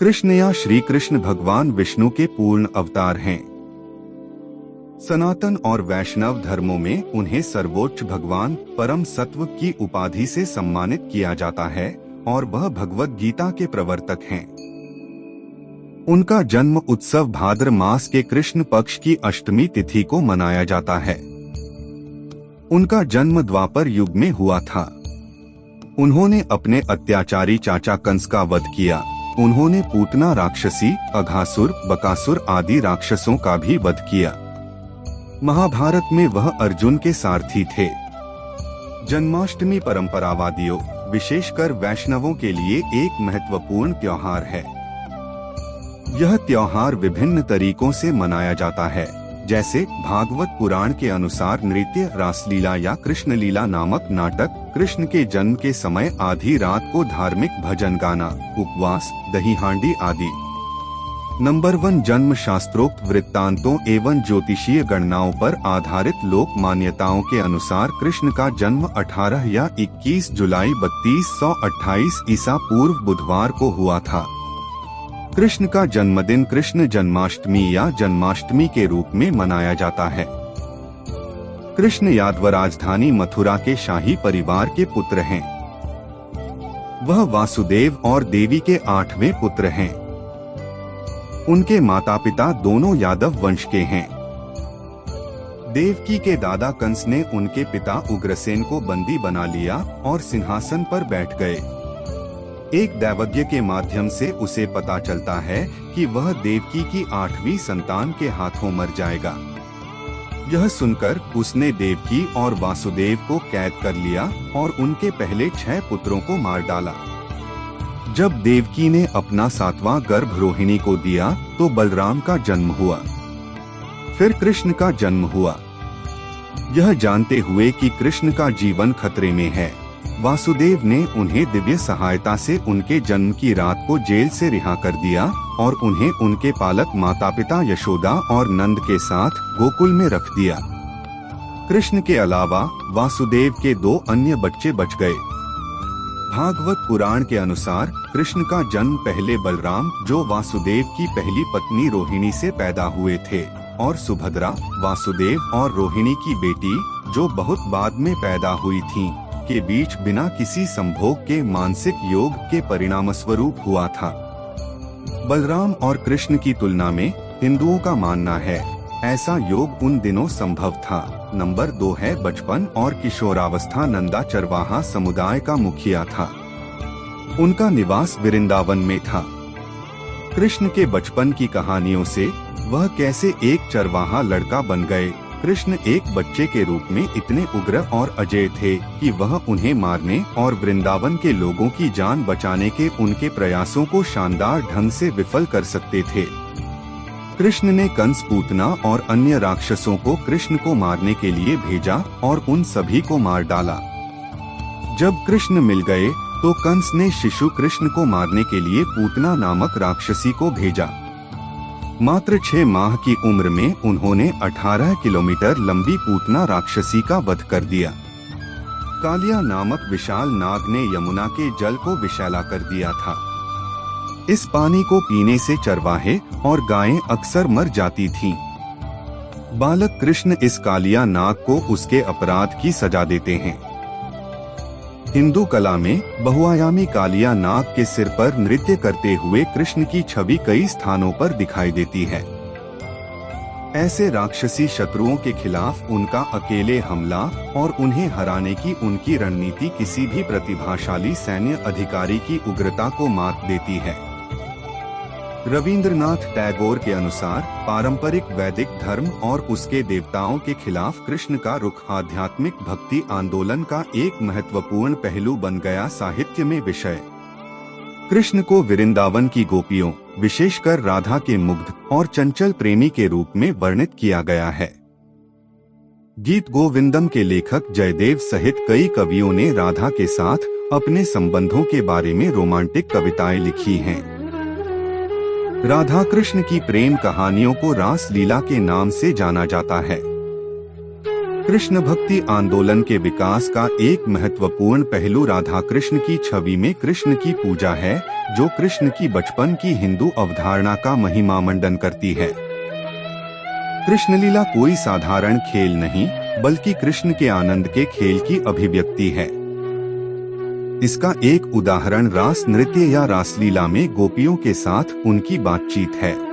कृष्ण या श्री कृष्ण भगवान विष्णु के पूर्ण अवतार हैं। सनातन और वैष्णव धर्मों में उन्हें सर्वोच्च भगवान परम सत्व की उपाधि से सम्मानित किया जाता है और वह भगवद गीता के प्रवर्तक हैं। उनका जन्म उत्सव भाद्र मास के कृष्ण पक्ष की अष्टमी तिथि को मनाया जाता है। उनका जन्म द्वापर युग में हुआ था। उन्होंने अपने अत्याचारी चाचा कंस का वध किया। उन्होंने पूतना राक्षसी, अघासुर, बकासुर आदि राक्षसों का भी वध किया। महाभारत में वह अर्जुन के सारथी थे। जन्माष्टमी परंपरावादियों, विशेषकर वैष्णवों के लिए एक महत्वपूर्ण त्योहार है। यह त्योहार विभिन्न तरीकों से मनाया जाता है, जैसे भागवत पुराण के अनुसार नृत्य, रासलीला या कृष्ण लीला नामक नाटक, कृष्ण के जन्म के समय आधी रात को धार्मिक भजन गाना, उपवास, दही हांडी आदि। नंबर 1, जन्म शास्त्रोक्त वृत्तांतों एवं ज्योतिषीय गणनाओं पर आधारित लोक मान्यताओं के अनुसार कृष्ण का जन्म 18 या 21 जुलाई 3228 ईसा पूर्व बुधवार को हुआ था। कृष्ण का जन्मदिन कृष्ण जन्माष्टमी या जन्माष्टमी के रूप में मनाया जाता है। कृष्ण यादव राजधानी मथुरा के शाही परिवार के पुत्र हैं। वह वासुदेव और देवी के 8वें पुत्र हैं। उनके माता पिता दोनों यादव वंश के हैं। देवकी के दादा कंस ने उनके पिता उग्रसेन को बंदी बना लिया और सिंहासन पर बैठ गए। एक दैवज्ञ के माध्यम से उसे पता चलता है कि वह देवकी की 8वीं संतान के हाथों मर जाएगा। यह सुनकर उसने देवकी और वासुदेव को कैद कर लिया और उनके पहले 6 पुत्रों को मार डाला। जब देवकी ने अपना 7वां गर्भ रोहिणी को दिया तो बलराम का जन्म हुआ। फिर कृष्ण का जन्म हुआ। यह जानते हुए कि कृष्ण का जीवन खतरे में है, वासुदेव ने उन्हें दिव्य सहायता से उनके जन्म की रात को जेल से रिहा कर दिया और उन्हें उनके पालक माता पिता यशोदा और नंद के साथ गोकुल में रख दिया। कृष्ण के अलावा वासुदेव के 2 अन्य बच्चे बच गए। भागवत पुराण के अनुसार कृष्ण का जन्म पहले बलराम, जो वासुदेव की पहली पत्नी रोहिणी से पैदा हुए थे, और सुभद्रा, वासुदेव और रोहिणी की बेटी, जो बहुत बाद में पैदा हुई थीं, के बीच बिना किसी संभोग के मानसिक योग के परिणामस्वरूप हुआ था। बलराम और कृष्ण की तुलना में हिंदुओं का मानना है ऐसा योग उन दिनों संभव था। नंबर 2 है बचपन और किशोरावस्था। नंदा चरवाहा समुदाय का मुखिया था। उनका निवास वृंदावन में था। कृष्ण के बचपन की कहानियों से वह कैसे एक चरवाहा लड़का बन गए। कृष्ण एक बच्चे के रूप में इतने उग्र और अजेय थे कि वह उन्हें मारने और वृंदावन के लोगों की जान बचाने के उनके प्रयासों को शानदार ढंग से विफल कर सकते थे। कृष्ण ने कंस, पूतना और अन्य राक्षसों को कृष्ण को मारने के लिए भेजा और उन सभी को मार डाला। जब कृष्ण मिल गए तो कंस ने शिशु कृष्ण को मारने के लिए पूतना नामक राक्षसी को भेजा। मात्र 6 माह की उम्र में उन्होंने 18 किलोमीटर लंबी पूतना राक्षसी का वध कर दिया। कालिया नामक विशाल नाग ने यमुना के जल को विषैला कर दिया था। इस पानी को पीने से चरवाहे और गायें अक्सर मर जाती थीं। बालक कृष्ण इस कालिया नाग को उसके अपराध की सजा देते हैं। हिंदू कला में बहुआयामी कालिया नाग के सिर पर नृत्य करते हुए कृष्ण की छवि कई स्थानों पर दिखाई देती है। ऐसे राक्षसी शत्रुओं के खिलाफ उनका अकेले हमला और उन्हें हराने की उनकी रणनीति किसी भी प्रतिभाशाली सैन्य अधिकारी की उग्रता को मात देती है। रविंद्रनाथ टैगोर के अनुसार पारंपरिक वैदिक धर्म और उसके देवताओं के खिलाफ कृष्ण का रुख आध्यात्मिक भक्ति आंदोलन का एक महत्वपूर्ण पहलू बन गया। साहित्य में विषय कृष्ण को वृंदावन की गोपियों, विशेषकर राधा के मुग्ध और चंचल प्रेमी के रूप में वर्णित किया गया है। गीत गोविंदम के लेखक जयदेव सहित कई कवियों ने राधा के साथ अपने संबंधों के बारे में रोमांटिक कविताएं लिखी हैं। राधा कृष्ण की प्रेम कहानियों को रास लीला के नाम से जाना जाता है। कृष्ण भक्ति आंदोलन के विकास का एक महत्वपूर्ण पहलू राधा कृष्ण की छवि में कृष्ण की पूजा है, जो कृष्ण की बचपन की हिंदू अवधारणा का महिमा मंडन करती है। कृष्ण लीला कोई साधारण खेल नहीं, बल्कि कृष्ण के आनंद के खेल की अभिव्यक्ति है। इसका एक उदाहरण रास नृत्य या रासलीला में गोपियों के साथ उनकी बातचीत है।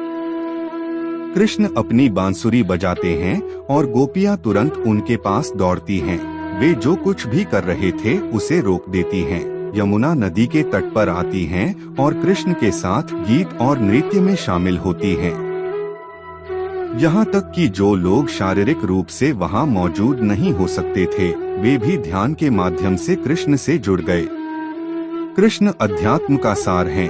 कृष्ण अपनी बांसुरी बजाते हैं और गोपियां तुरंत उनके पास दौड़ती हैं। वे जो कुछ भी कर रहे थे उसे रोक देती हैं। यमुना नदी के तट पर आती हैं और कृष्ण के साथ गीत और नृत्य में शामिल होती हैं। यहाँ तक कि जो लोग शारीरिक रूप से वहाँ मौजूद नहीं हो सकते थे, वे भी ध्यान के माध्यम से कृष्ण से जुड़ गए। कृष्ण अध्यात्म का सार हैं।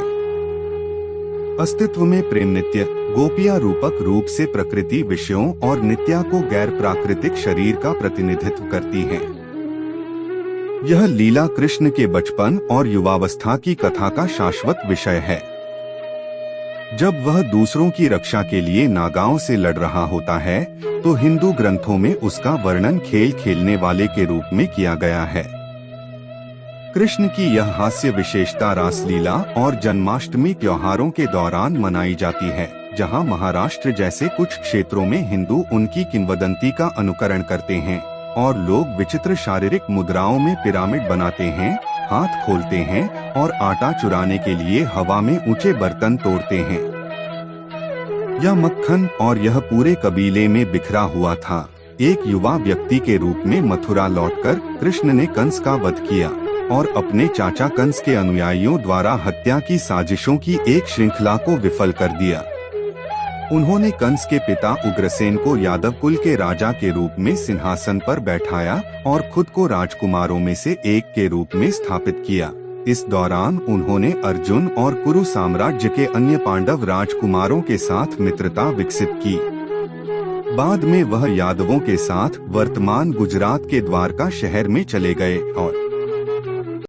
अस्तित्व में प्रेम नित्य, गोपियां रूपक रूप से प्रकृति विषयों और नित्या को गैर प्राकृतिक शरीर का प्रतिनिधित्व करती हैं। यह लीला कृष्ण के बचपन और युवावस्था की कथा का शाश्वत विषय है। जब वह दूसरों की रक्षा के लिए नागाओं से लड़ रहा होता है, तो हिंदू ग्रंथों में उसका वर्णन खेल खेलने वाले के रूप में किया गया है। कृष्ण की यह हास्य विशेषता रासलीला और जन्माष्टमी त्योहारों के दौरान मनाई जाती है, जहां महाराष्ट्र जैसे कुछ क्षेत्रों में हिंदू उनकी किंवदंती का अनुकरण करते हैं और लोग विचित्र शारीरिक मुद्राओं में पिरामिड बनाते हैं, हाथ खोलते हैं और आटा चुराने के लिए हवा में ऊंचे बर्तन तोड़ते हैं। यह मक्खन और यह पूरे कबीले में बिखरा हुआ था। एक युवा व्यक्ति के रूप में मथुरा लौटकर कृष्ण ने कंस का वध किया और अपने चाचा कंस के अनुयायियों द्वारा हत्या की साजिशों की एक श्रृंखला को विफल कर दिया। उन्होंने कंस के पिता उग्रसेन को यादव कुल के राजा के रूप में सिंहासन पर बैठाया और खुद को राजकुमारों में से एक के रूप में स्थापित किया। इस दौरान उन्होंने अर्जुन और कुरु साम्राज्य के अन्य पांडव राजकुमारों के साथ मित्रता विकसित की। बाद में वह यादवों के साथ वर्तमान गुजरात के द्वारका शहर में चले गए और